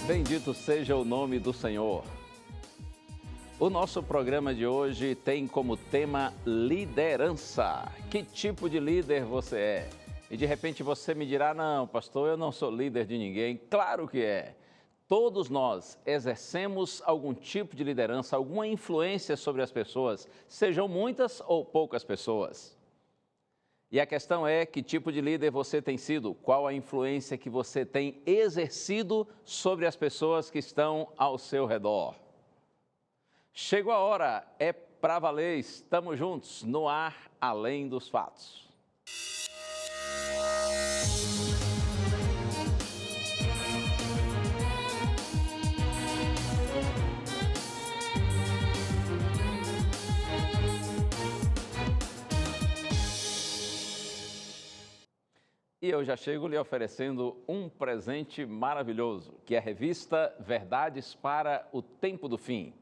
Bendito seja o nome do Senhor. O nosso programa de hoje tem como tema liderança. Que tipo de líder você é? E de repente você me dirá, não, pastor, eu não sou líder de ninguém. Claro que é. Todos nós exercemos algum tipo de liderança, alguma influência sobre as pessoas, sejam muitas ou poucas pessoas. E a questão é, que tipo de líder você tem sido? Qual a influência que você tem exercido sobre as pessoas que estão ao seu redor? Chegou a hora, é pra valer, estamos juntos no ar, além dos fatos. E eu já chego lhe oferecendo um presente maravilhoso, que é a revista Verdades para o Tempo do Fim.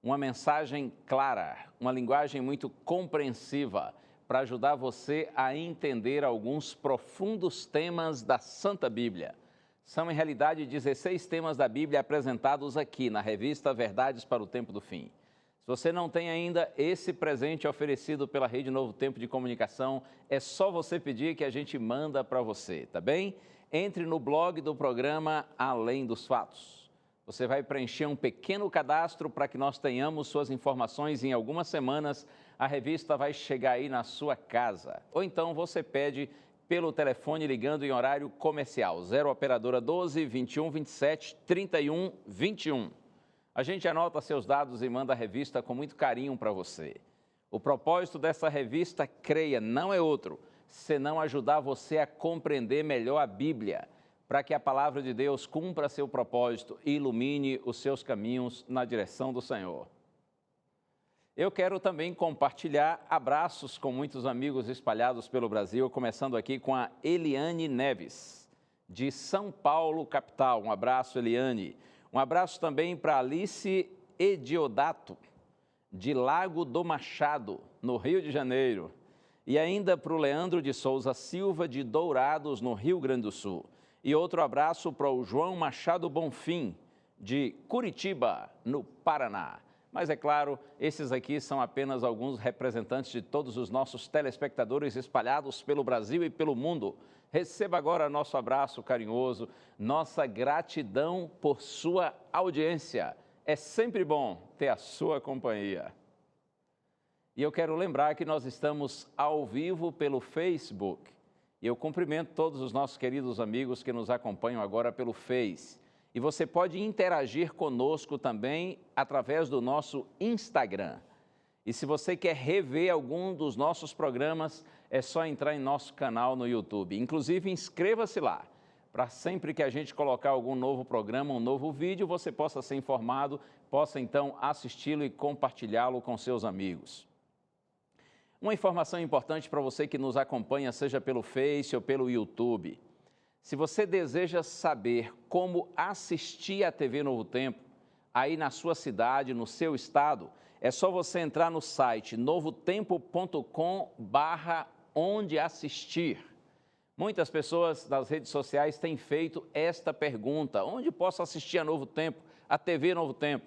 Uma mensagem clara, uma linguagem muito compreensiva para ajudar você a entender alguns profundos temas da Santa Bíblia. São, em realidade, 16 temas da Bíblia apresentados aqui na revista Verdades para o Tempo do Fim. Se você não tem ainda esse presente oferecido pela Rede Novo Tempo de Comunicação, é só você pedir que a gente manda para você, tá bem? Entre no blog do programa Além dos Fatos. Você vai preencher um pequeno cadastro para que nós tenhamos suas informações. Em algumas semanas, a revista vai chegar aí na sua casa. Ou então você pede pelo telefone ligando em horário comercial, 0 operadora 12 21 27 31 21. A gente anota seus dados e manda a revista com muito carinho para você. O propósito dessa revista, creia, não é outro, senão ajudar você a compreender melhor a Bíblia, para que a palavra de Deus cumpra seu propósito e ilumine os seus caminhos na direção do Senhor. Eu quero também compartilhar abraços com muitos amigos espalhados pelo Brasil, começando aqui com a Eliane Neves, de São Paulo, capital. Um abraço, Eliane. Um abraço também para Alice Ediodato, de Lago do Machado, no Rio de Janeiro. E ainda para o Leandro de Souza Silva, de Dourados, no Rio Grande do Sul. E outro abraço para o João Machado Bonfim, de Curitiba, no Paraná. Mas é claro, esses aqui são apenas alguns representantes de todos os nossos telespectadores espalhados pelo Brasil e pelo mundo. Receba agora nosso abraço carinhoso, nossa gratidão por sua audiência. É sempre bom ter a sua companhia. E eu quero lembrar que nós estamos ao vivo pelo Facebook. E eu cumprimento todos os nossos queridos amigos que nos acompanham agora pelo Face. E você pode interagir conosco também através do nosso Instagram. E se você quer rever algum dos nossos programas, é só entrar em nosso canal no YouTube. Inclusive, inscreva-se lá, para sempre que a gente colocar algum novo programa, um novo vídeo, você possa ser informado, possa então assisti-lo e compartilhá-lo com seus amigos. Uma informação importante para você que nos acompanha, seja pelo Face ou pelo YouTube. Se você deseja saber como assistir à TV Novo Tempo, aí na sua cidade, no seu estado, é só você entrar no site novotempo.com/onde assistir. Muitas pessoas das redes sociais têm feito esta pergunta: onde posso assistir a Novo Tempo, a TV Novo Tempo?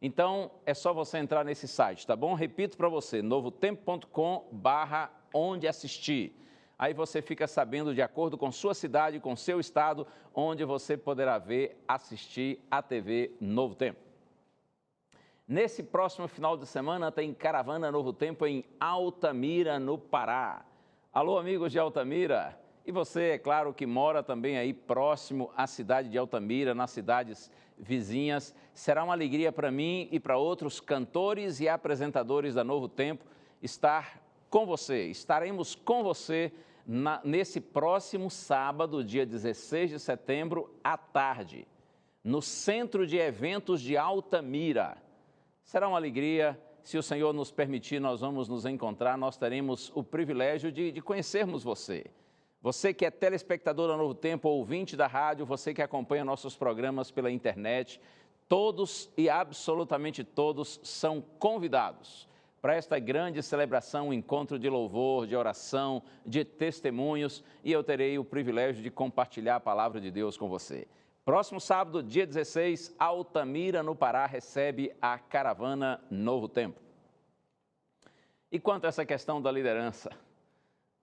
Então, é só você entrar nesse site, tá bom? Repito para você, novotempo.com/onde assistir. Aí você fica sabendo, de acordo com sua cidade, com seu estado, onde você poderá ver, assistir a TV Novo Tempo. Nesse próximo final de semana tem Caravana Novo Tempo em Altamira, no Pará. Alô, amigos de Altamira! E você, é claro, que mora também aí próximo à cidade de Altamira, nas cidades vizinhas. Será uma alegria para mim e para outros cantores e apresentadores da Novo Tempo estar com você. Estaremos com você nesse próximo sábado, dia 16 de setembro, à tarde, no Centro de Eventos de Altamira. Será uma alegria. Se o Senhor nos permitir, nós vamos nos encontrar. Nós teremos o privilégio de conhecermos você. Você que é telespectador da Novo Tempo, ouvinte da rádio, você que acompanha nossos programas pela internet, todos e absolutamente todos são convidados para esta grande celebração, um encontro de louvor, de oração, de testemunhos, e eu terei o privilégio de compartilhar a palavra de Deus com você. Próximo sábado, dia 16, Altamira, no Pará, recebe a caravana Novo Tempo. E quanto a essa questão da liderança?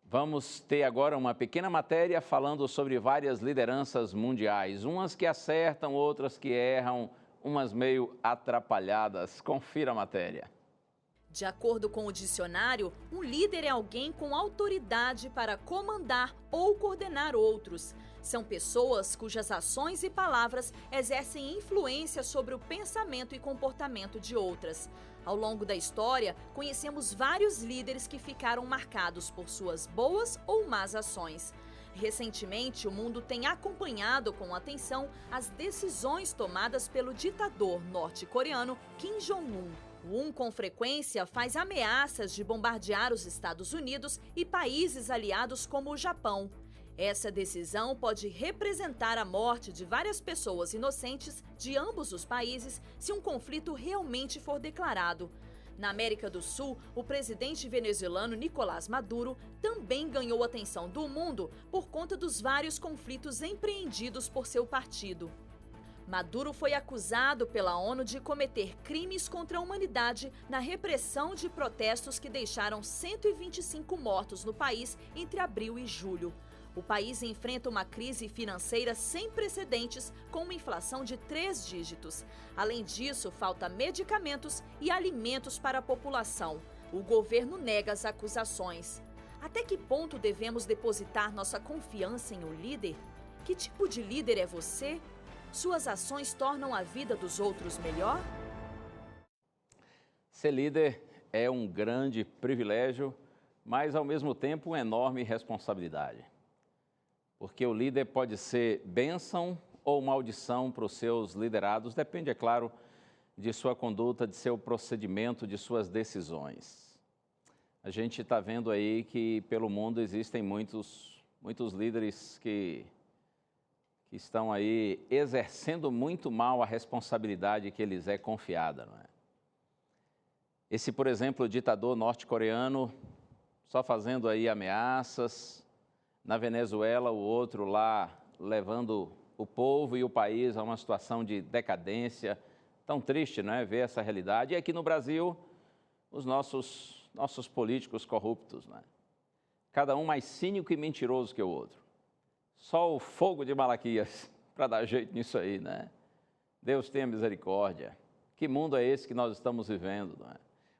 Vamos ter agora uma pequena matéria falando sobre várias lideranças mundiais. Umas que acertam, outras que erram, umas meio atrapalhadas. Confira a matéria. De acordo com o dicionário, um líder é alguém com autoridade para comandar ou coordenar outros. São pessoas cujas ações e palavras exercem influência sobre o pensamento e comportamento de outras. Ao longo da história, conhecemos vários líderes que ficaram marcados por suas boas ou más ações. Recentemente, o mundo tem acompanhado com atenção as decisões tomadas pelo ditador norte-coreano Kim Jong-un. Com frequência, faz ameaças de bombardear os Estados Unidos e países aliados como o Japão. Essa decisão pode representar a morte de várias pessoas inocentes de ambos os países se um conflito realmente for declarado. Na América do Sul, o presidente venezuelano Nicolás Maduro também ganhou atenção do mundo por conta dos vários conflitos empreendidos por seu partido. Maduro foi acusado pela ONU de cometer crimes contra a humanidade na repressão de protestos que deixaram 125 mortos no país entre abril e julho. O país enfrenta uma crise financeira sem precedentes, com uma inflação de 3 dígitos. Além disso, falta medicamentos e alimentos para a população. O governo nega as acusações. Até que ponto devemos depositar nossa confiança em um líder? Que tipo de líder é você? Suas ações tornam a vida dos outros melhor? Ser líder é um grande privilégio, mas ao mesmo tempo uma enorme responsabilidade. Porque o líder pode ser bênção ou maldição para os seus liderados, depende, é claro, de sua conduta, de seu procedimento, de suas decisões. A gente está vendo aí que pelo mundo existem muitos líderes que estão aí exercendo muito mal a responsabilidade que lhes é confiada, não é? Esse, por exemplo, o ditador norte-coreano, só fazendo aí ameaças. Na Venezuela, o outro lá levando o povo e o país a uma situação de decadência. Tão triste, não é, ver essa realidade. E aqui no Brasil, os nossos políticos corruptos, não é? Cada um mais cínico e mentiroso que o outro. Só o fogo de Malaquias para dar jeito nisso aí, né? Deus tenha misericórdia. Que mundo é esse que nós estamos vivendo, não é?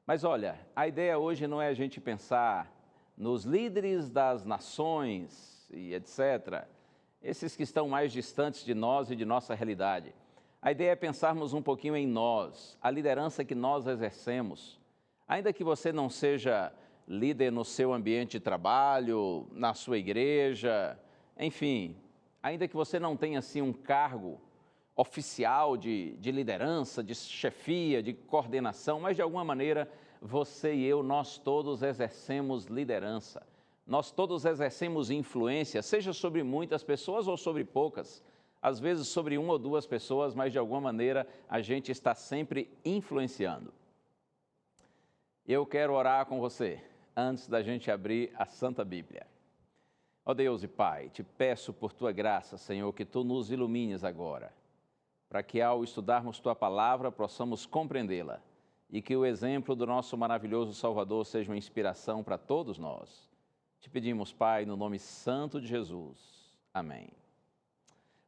Mas olha, a ideia hoje não é a gente pensar nos líderes das nações e etc., esses que estão mais distantes de nós e de nossa realidade. A ideia é pensarmos um pouquinho em nós, a liderança que nós exercemos. Ainda que você não seja líder no seu ambiente de trabalho, na sua igreja, enfim, ainda que você não tenha assim um cargo oficial de liderança, de chefia, de coordenação, mas de alguma maneira você e eu, nós todos exercemos liderança. Nós todos exercemos influência, seja sobre muitas pessoas ou sobre poucas. Às vezes sobre 1 ou 2 pessoas, mas de alguma maneira a gente está sempre influenciando. Eu quero orar com você, antes da gente abrir a Santa Bíblia. Ó Deus e Pai, te peço por Tua graça, Senhor, que Tu nos ilumines agora, para que ao estudarmos Tua palavra possamos compreendê-la e que o exemplo do nosso maravilhoso Salvador seja uma inspiração para todos nós. Te pedimos, Pai, no nome santo de Jesus. Amém.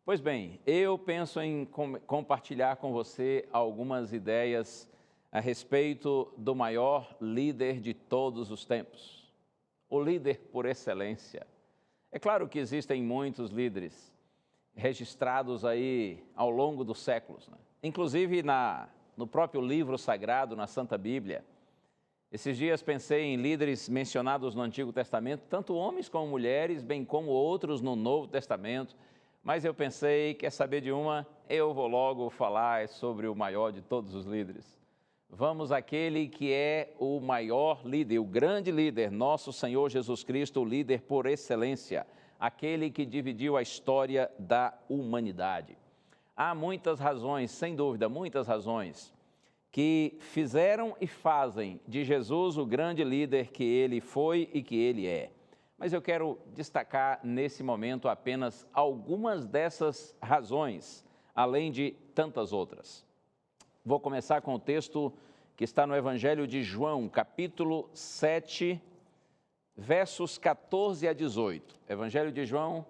Pois bem, eu penso em compartilhar com você algumas ideias a respeito do maior líder de todos os tempos, o líder por excelência. É claro que existem muitos líderes registrados aí ao longo dos séculos, né? Inclusive no próprio livro sagrado, na Santa Bíblia. Esses dias pensei em líderes mencionados no Antigo Testamento, tanto homens como mulheres, bem como outros no Novo Testamento, mas eu pensei, quer saber de uma? Eu vou logo falar sobre o maior de todos os líderes. Vamos àquele que é o maior líder, o grande líder, nosso Senhor Jesus Cristo, o líder por excelência, aquele que dividiu a história da humanidade. Há muitas razões, sem dúvida, muitas razões, que fizeram e fazem de Jesus o grande líder que ele foi e que ele é. Mas eu quero destacar nesse momento apenas algumas dessas razões além de tantas outras. Vou começar com o texto que está no Evangelho de João, capítulo 7, versos 14 a 18. Evangelho de João,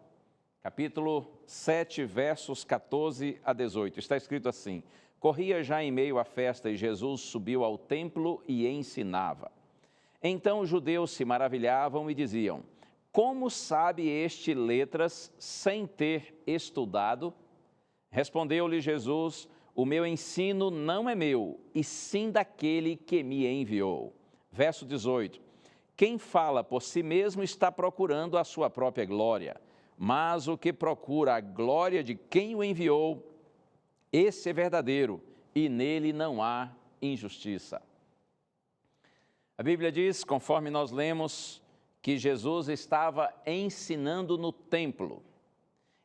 capítulo 7, versos 14 a 18. Está escrito assim: corria já em meio à festa e Jesus subiu ao templo e ensinava. Então os judeus se maravilhavam e diziam: como sabe este letras sem ter estudado? Respondeu-lhe Jesus: o meu ensino não é meu, e sim daquele que me enviou. Verso 18. Quem fala por si mesmo está procurando a sua própria glória, mas o que procura a glória de quem o enviou, esse é verdadeiro, e nele não há injustiça. A Bíblia diz, conforme nós lemos, que Jesus estava ensinando no templo.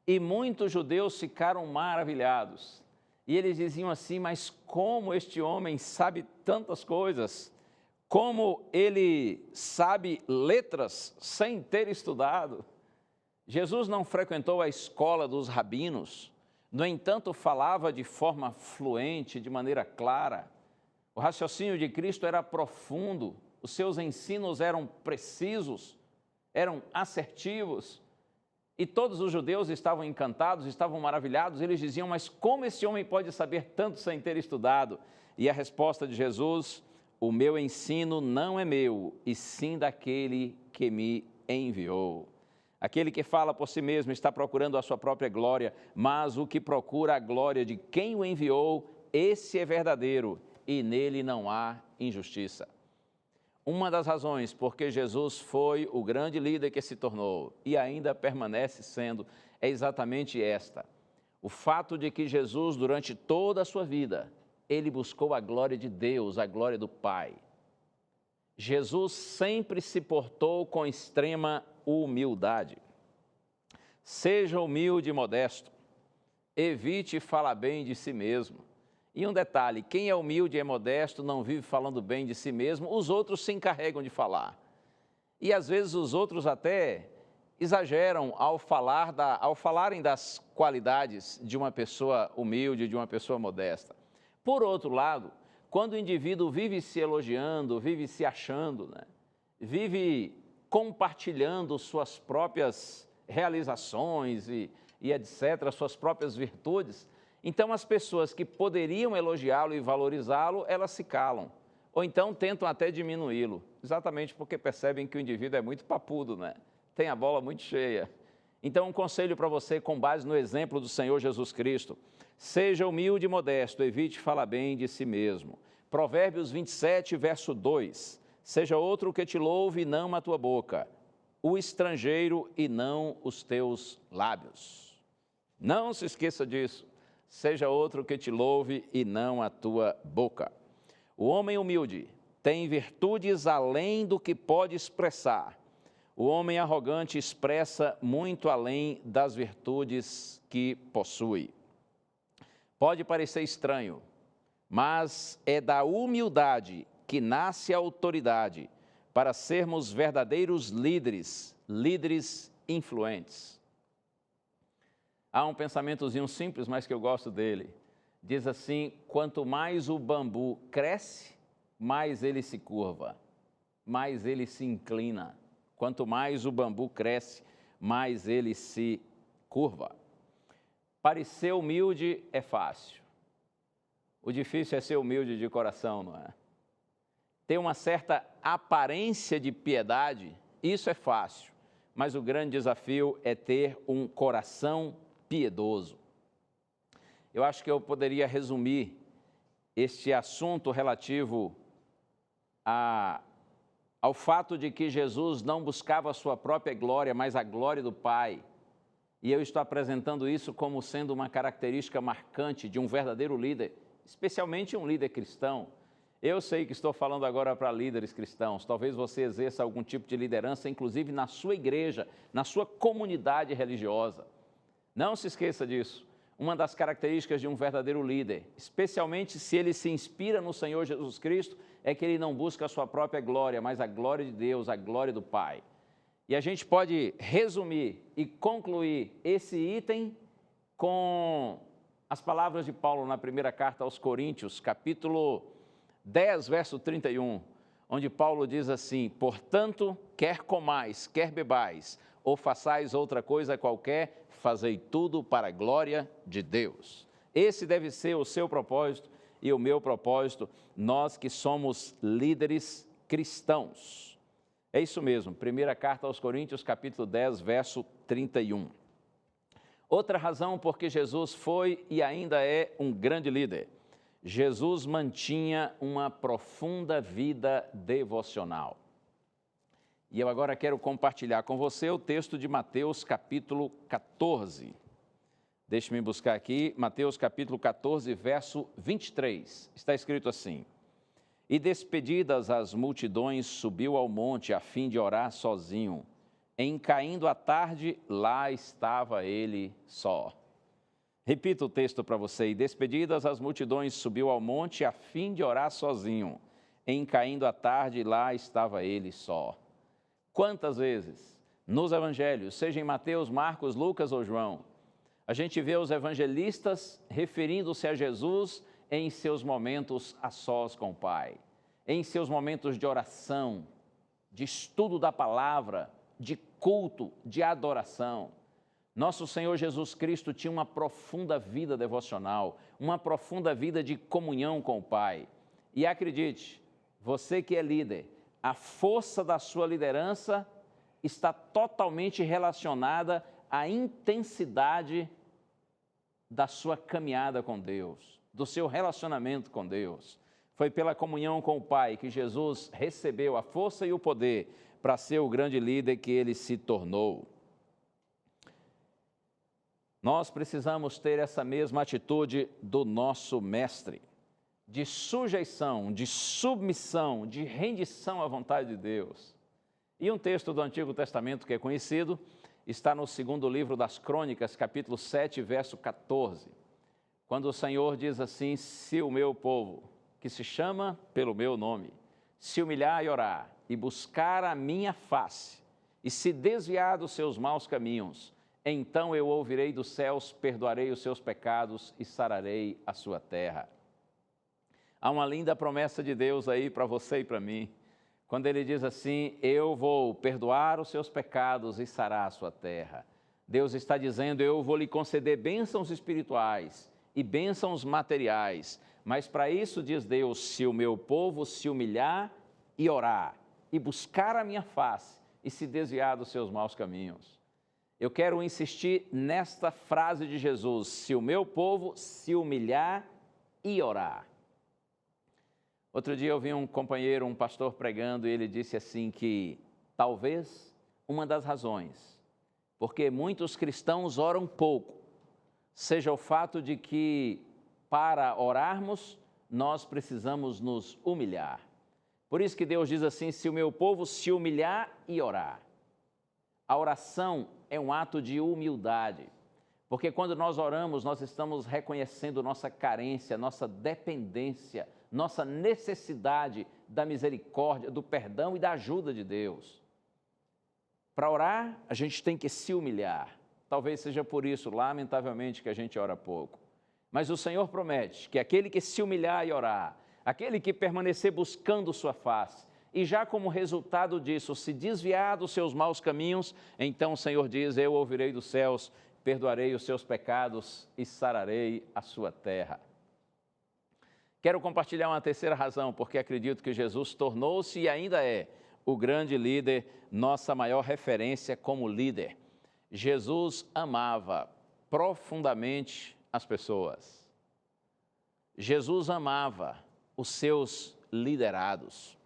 E muitos judeus ficaram maravilhados. E eles diziam assim: mas como este homem sabe tantas coisas? Como ele sabe letras sem ter estudado? Jesus não frequentou a escola dos rabinos, no entanto, falava de forma fluente, de maneira clara. O raciocínio de Cristo era profundo, os seus ensinos eram precisos, eram assertivos. E todos os judeus estavam encantados, estavam maravilhados. Eles diziam: mas como esse homem pode saber tanto sem ter estudado? E a resposta de Jesus: o meu ensino não é meu, e sim daquele que me enviou. Aquele que fala por si mesmo está procurando a sua própria glória, mas o que procura a glória de quem o enviou, esse é verdadeiro, e nele não há injustiça. Uma das razões por que Jesus foi o grande líder que se tornou e ainda permanece sendo é exatamente esta: o fato de que Jesus, durante toda a sua vida, ele buscou a glória de Deus, a glória do Pai. Jesus sempre se portou com extrema humildade. Seja humilde e modesto, evite falar bem de si mesmo. E um detalhe: quem é humilde e é modesto não vive falando bem de si mesmo, os outros se encarregam de falar. E às vezes os outros até exageram ao falarem das qualidades de uma pessoa humilde, de uma pessoa modesta. Por outro lado, quando o indivíduo vive se elogiando, vive se achando, vive compartilhando suas próprias realizações e etc., suas próprias virtudes, então as pessoas que poderiam elogiá-lo e valorizá-lo, elas se calam, ou então tentam até diminuí-lo, exatamente porque percebem que o indivíduo é muito papudo, tem a bola muito cheia. Então um conselho para você, com base no exemplo do Senhor Jesus Cristo: seja humilde e modesto, evite falar bem de si mesmo. Provérbios 27, verso 2: seja outro que te louve e não a tua boca, o estrangeiro e não os teus lábios. Não se esqueça disso. Seja outro que te louve e não a tua boca. O homem humilde tem virtudes além do que pode expressar. O homem arrogante expressa muito além das virtudes que possui. Pode parecer estranho, mas é da humildade que nasce a autoridade para sermos verdadeiros líderes influentes. Há um pensamentozinho simples, mas que eu gosto dele. Diz assim: quanto mais o bambu cresce, mais ele se curva, mais ele se inclina. Quanto mais o bambu cresce, mais ele se curva. Parecer humilde é fácil. O difícil é ser humilde de coração, não é? Ter uma certa aparência de piedade, isso é fácil. Mas o grande desafio é ter um coração piedoso. Eu acho que eu poderia resumir este assunto relativo ao fato de que Jesus não buscava a sua própria glória, mas a glória do Pai. E eu estou apresentando isso como sendo uma característica marcante de um verdadeiro líder, especialmente um líder cristão. Eu sei que estou falando agora para líderes cristãos. Talvez você exerça algum tipo de liderança, inclusive na sua igreja, na sua comunidade religiosa. Não se esqueça disso. Uma das características de um verdadeiro líder, especialmente se ele se inspira no Senhor Jesus Cristo, é que ele não busca a sua própria glória, mas a glória de Deus, a glória do Pai. E a gente pode resumir e concluir esse item com as palavras de Paulo na primeira carta aos Coríntios, capítulo 10, verso 31, onde Paulo diz assim: portanto, quer comais, quer bebais, ou façais outra coisa qualquer, fazei tudo para a glória de Deus. Esse deve ser o seu propósito e o meu propósito, nós que somos líderes cristãos. É isso mesmo, primeira carta aos Coríntios, capítulo 10, verso 31. Outra razão porque Jesus foi e ainda é um grande líder. Jesus mantinha uma profunda vida devocional. E eu agora quero compartilhar com você o texto de Mateus, capítulo 14. Deixe-me buscar aqui, Mateus, capítulo 14, verso 23. Está escrito assim: e despedidas as multidões, subiu ao monte a fim de orar sozinho. Em caindo a tarde, lá estava ele só. Repito o texto para você. E despedidas as multidões, subiu ao monte a fim de orar sozinho. Em caindo a tarde, lá estava ele só. Quantas vezes nos evangelhos, seja em Mateus, Marcos, Lucas ou João, a gente vê os evangelistas referindo-se a Jesus em seus momentos a sós com o Pai, em seus momentos de oração, de estudo da palavra, de culto, de adoração. Nosso Senhor Jesus Cristo tinha uma profunda vida devocional, uma profunda vida de comunhão com o Pai. E acredite, você que é líder, a força da sua liderança está totalmente relacionada à intensidade da sua caminhada com Deus, do seu relacionamento com Deus. Foi pela comunhão com o Pai que Jesus recebeu a força e o poder para ser o grande líder que ele se tornou. Nós precisamos ter essa mesma atitude do nosso Mestre, de sujeição, de submissão, de rendição à vontade de Deus. E um texto do Antigo Testamento que é conhecido está no segundo livro das Crônicas, capítulo 7, verso 14, quando o Senhor diz assim: se o meu povo, que se chama pelo meu nome, se humilhar e orar, e buscar a minha face, e se desviar dos seus maus caminhos, então eu ouvirei dos céus, perdoarei os seus pecados e sararei a sua terra. Há uma linda promessa de Deus aí para você e para mim, quando ele diz assim: eu vou perdoar os seus pecados e sarar a sua terra. Deus está dizendo: eu vou lhe conceder bênçãos espirituais e bênçãos materiais, mas para isso, diz Deus, se o meu povo se humilhar e orar, e buscar a minha face, e se desviar dos seus maus caminhos. Eu quero insistir nesta frase de Jesus: se o meu povo se humilhar e orar. Outro dia eu vi um companheiro, um pastor pregando, e ele disse assim que talvez uma das razões porque muitos cristãos oram pouco seja o fato de que para orarmos nós precisamos nos humilhar. Por isso que Deus diz assim: se o meu povo se humilhar e orar. A oração é um ato de humildade, porque quando nós oramos, nós estamos reconhecendo nossa carência, nossa dependência, nossa necessidade da misericórdia, do perdão e da ajuda de Deus. Para orar, a gente tem que se humilhar. Talvez seja por isso, lamentavelmente, que a gente ora pouco. Mas o Senhor promete que aquele que se humilhar e orar, aquele que permanecer buscando sua face, e já como resultado disso, se desviar dos seus maus caminhos, então o Senhor diz: eu ouvirei dos céus, perdoarei os seus pecados e sararei a sua terra. Quero compartilhar uma terceira razão, porque acredito que Jesus tornou-se e ainda é o grande líder, nossa maior referência como líder. Jesus amava profundamente as pessoas. Jesus amava os seus liderados.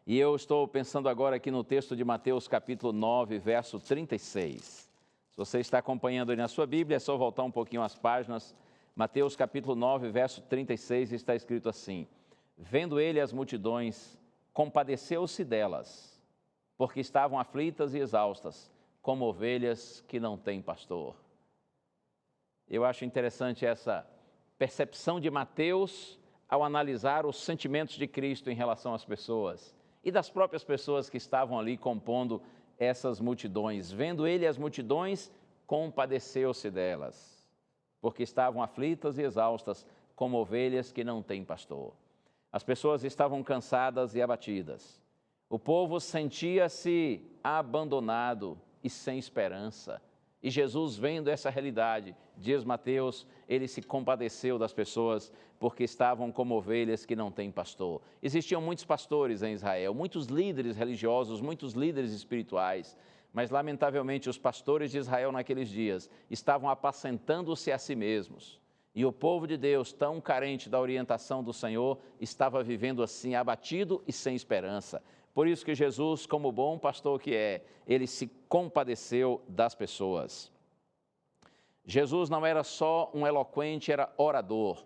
E eu estou pensando agora aqui no texto de Mateus capítulo 9, verso 36. Se você está acompanhando aí na sua Bíblia, é só voltar um pouquinho as páginas. Mateus capítulo 9, verso 36, está escrito assim: vendo ele as multidões, compadeceu-se delas, porque estavam aflitas e exaustas, como ovelhas que não têm pastor. Eu acho interessante essa percepção de Mateus ao analisar os sentimentos de Cristo em relação às pessoas e das próprias pessoas que estavam ali compondo essas multidões. Vendo ele as multidões, compadeceu-se delas, porque estavam aflitas e exaustas, como ovelhas que não têm pastor. As pessoas estavam cansadas e abatidas. O povo sentia-se abandonado e sem esperança. E Jesus, vendo essa realidade, diz Mateus, ele se compadeceu das pessoas porque estavam como ovelhas que não têm pastor. Existiam muitos pastores em Israel, muitos líderes religiosos, muitos líderes espirituais, mas lamentavelmente os pastores de Israel naqueles dias estavam apacentando-se a si mesmos. E o povo de Deus, tão carente da orientação do Senhor, estava vivendo assim, abatido e sem esperança. Por isso que Jesus, como bom pastor que é, ele se compadeceu das pessoas. Jesus não era só um eloquente, era orador.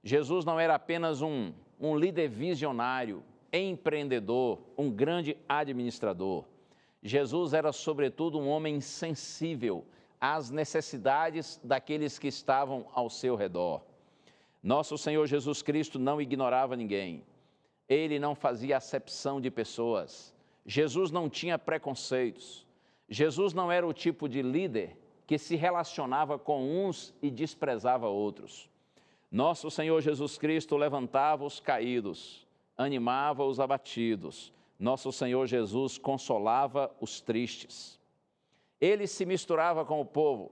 Jesus não era apenas um líder visionário, empreendedor, um grande administrador. Jesus era, sobretudo, um homem sensível às necessidades daqueles que estavam ao seu redor. Nosso Senhor Jesus Cristo não ignorava ninguém. Ele não fazia acepção de pessoas. Jesus não tinha preconceitos. Jesus não era o tipo de líder que se relacionava com uns e desprezava outros. Nosso Senhor Jesus Cristo levantava os caídos, animava os abatidos. Nosso Senhor Jesus consolava os tristes. Ele se misturava com o povo,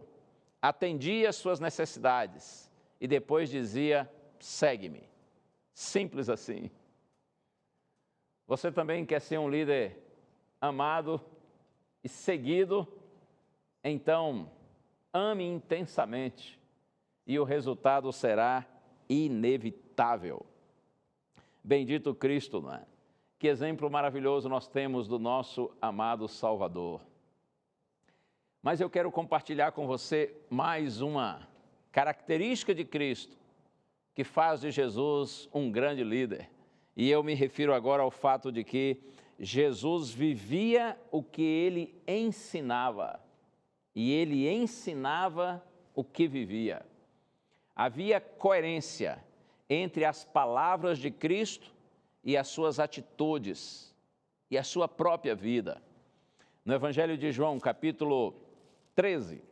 atendia às suas necessidades e depois dizia: segue-me. Simples assim. Você também quer ser um líder amado e seguido? Então, ame intensamente e o resultado será inevitável. Bendito Cristo, não é? Que exemplo maravilhoso nós temos do nosso amado Salvador. Mas eu quero compartilhar com você mais uma característica de Cristo que faz de Jesus um grande líder. E eu me refiro agora ao fato de que Jesus vivia o que ele ensinava. E ele ensinava o que vivia. Havia coerência entre as palavras de Cristo e as suas atitudes e a sua própria vida. No Evangelho de João, capítulo 13,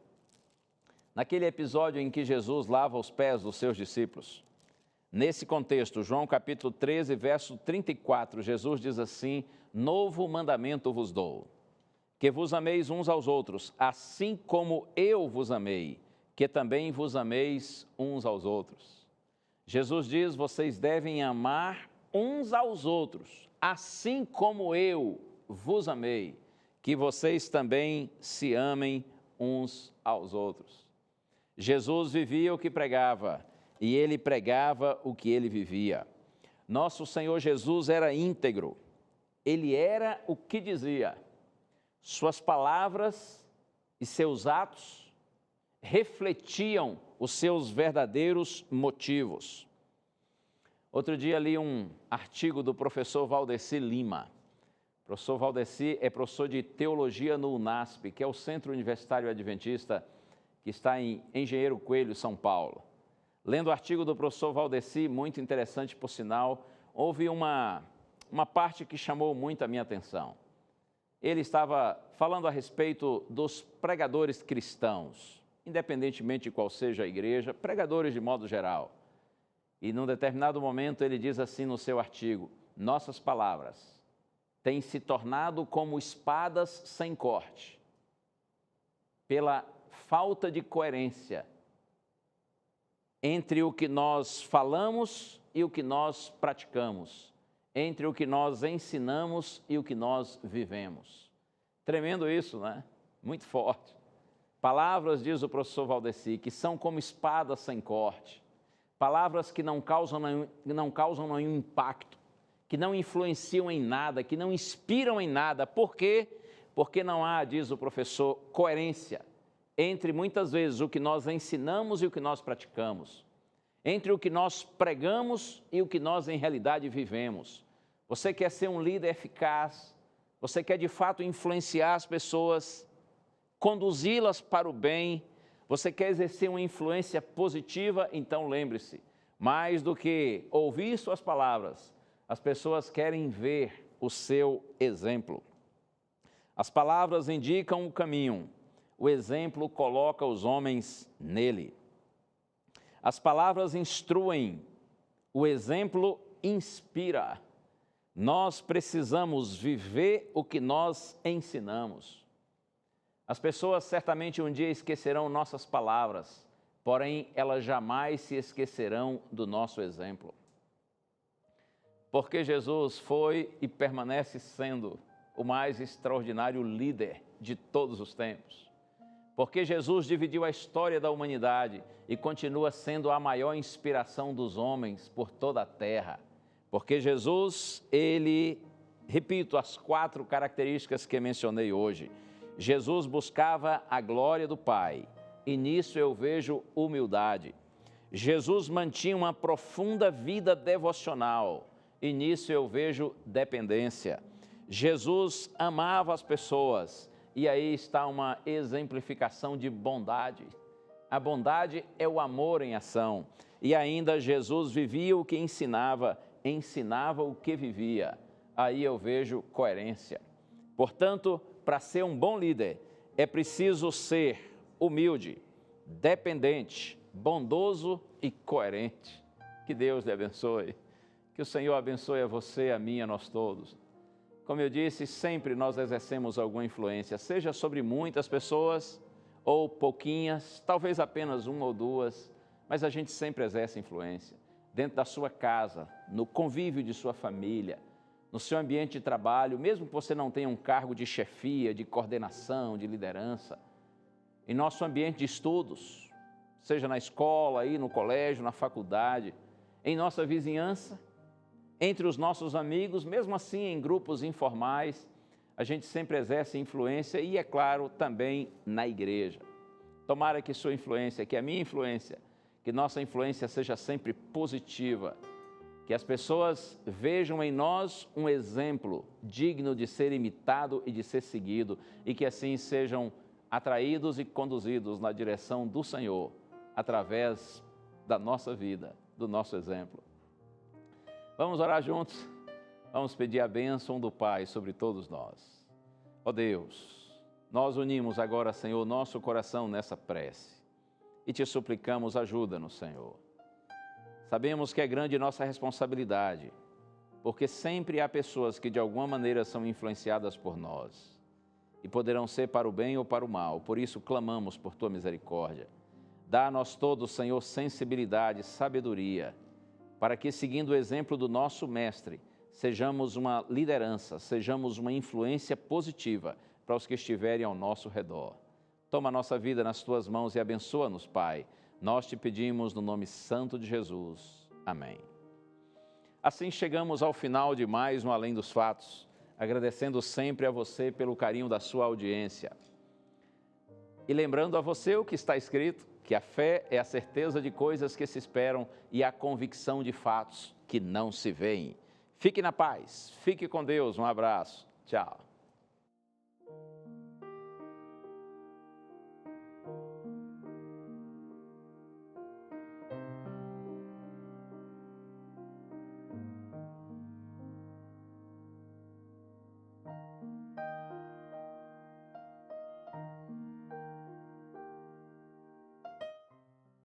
naquele episódio em que Jesus lava os pés dos seus discípulos, nesse contexto, João capítulo 13, verso 34, Jesus diz assim: novo mandamento vos dou, que vos ameis uns aos outros, assim como eu vos amei, que também vos ameis uns aos outros. Jesus diz: vocês devem amar uns aos outros, assim como eu vos amei, que vocês também se amem uns aos outros. Jesus vivia o que pregava, e ele pregava o que ele vivia. Nosso Senhor Jesus era íntegro, ele era o que dizia. Suas palavras e seus atos refletiam os seus verdadeiros motivos. Outro dia li um artigo do professor Valdeci Lima. O professor Valdeci é professor de teologia no UNASP, que é o Centro Universitário Adventista, que está em Engenheiro Coelho, São Paulo. Lendo o artigo do professor Valdeci, muito interessante por sinal, houve uma parte que chamou muito a minha atenção. Ele estava falando a respeito dos pregadores cristãos, independentemente de qual seja a igreja, pregadores de modo geral. E num determinado momento ele diz assim no seu artigo: nossas palavras têm se tornado como espadas sem corte, pela falta de coerência entre o que nós falamos e o que nós praticamos, entre o que nós ensinamos e o que nós vivemos. Tremendo isso, né? Muito forte. Palavras, diz o professor Valdeci, que são como espadas sem corte. Palavras que não causam nenhum impacto, que não influenciam em nada, que não inspiram em nada. Por quê? Porque não há, diz o professor, coerência entre muitas vezes o que nós ensinamos e o que nós praticamos, entre o que nós pregamos e o que nós em realidade vivemos. Você quer ser um líder eficaz, você quer de fato influenciar as pessoas, conduzi-las para o bem, você quer exercer uma influência positiva, então lembre-se, mais do que ouvir suas palavras, as pessoas querem ver o seu exemplo. As palavras indicam o caminho, o exemplo coloca os homens nele. As palavras instruem, o exemplo inspira. Nós precisamos viver o que nós ensinamos. As pessoas certamente um dia esquecerão nossas palavras, porém elas jamais se esquecerão do nosso exemplo. Porque Jesus foi e permanece sendo o mais extraordinário líder de todos os tempos. Porque Jesus dividiu a história da humanidade e continua sendo a maior inspiração dos homens por toda a terra. Porque Jesus, repito, as 4 características que mencionei hoje. Jesus buscava a glória do Pai, e nisso eu vejo humildade. Jesus mantinha uma profunda vida devocional, e nisso eu vejo dependência. Jesus amava as pessoas, e aí está uma exemplificação de bondade. A bondade é o amor em ação. E ainda Jesus vivia o que ensinava, ensinava o que vivia. Aí eu vejo coerência. Portanto, para ser um bom líder, é preciso ser humilde, dependente, bondoso e coerente. Que Deus lhe abençoe. Que o Senhor abençoe a você, a mim, a nós todos. Como eu disse, sempre nós exercemos alguma influência, seja sobre muitas pessoas ou pouquinhas, talvez apenas 1 ou 2, mas a gente sempre exerce influência. Dentro da sua casa, no convívio de sua família, no seu ambiente de trabalho, mesmo que você não tenha um cargo de chefia, de coordenação, de liderança, em nosso ambiente de estudos, seja na escola, aí no colégio, na faculdade, em nossa vizinhança, entre os nossos amigos, mesmo assim em grupos informais, a gente sempre exerce influência e, é claro, também na igreja. Tomara que sua influência, que a minha influência, que nossa influência seja sempre positiva, que as pessoas vejam em nós um exemplo digno de ser imitado e de ser seguido e que assim sejam atraídos e conduzidos na direção do Senhor através da nossa vida, do nosso exemplo. Vamos orar juntos? Vamos pedir a bênção do Pai sobre todos nós. Ó Deus, nós unimos agora, Senhor, nosso coração nessa prece e te suplicamos, ajuda-nos, Senhor. Sabemos que é grande nossa responsabilidade, porque sempre há pessoas que de alguma maneira são influenciadas por nós e poderão ser para o bem ou para o mal. Por isso clamamos por tua misericórdia. Dá a nós todos, Senhor, sensibilidade, sabedoria, para que, seguindo o exemplo do nosso Mestre, sejamos uma liderança, sejamos uma influência positiva para os que estiverem ao nosso redor. Toma a nossa vida nas tuas mãos e abençoa-nos, Pai. Nós te pedimos no nome santo de Jesus. Amém. Assim chegamos ao final de mais um Além dos Fatos, agradecendo sempre a você pelo carinho da sua audiência. E lembrando a você o que está escrito, que a fé é a certeza de coisas que se esperam e a convicção de fatos que não se veem. Fique na paz, fique com Deus, um abraço, tchau.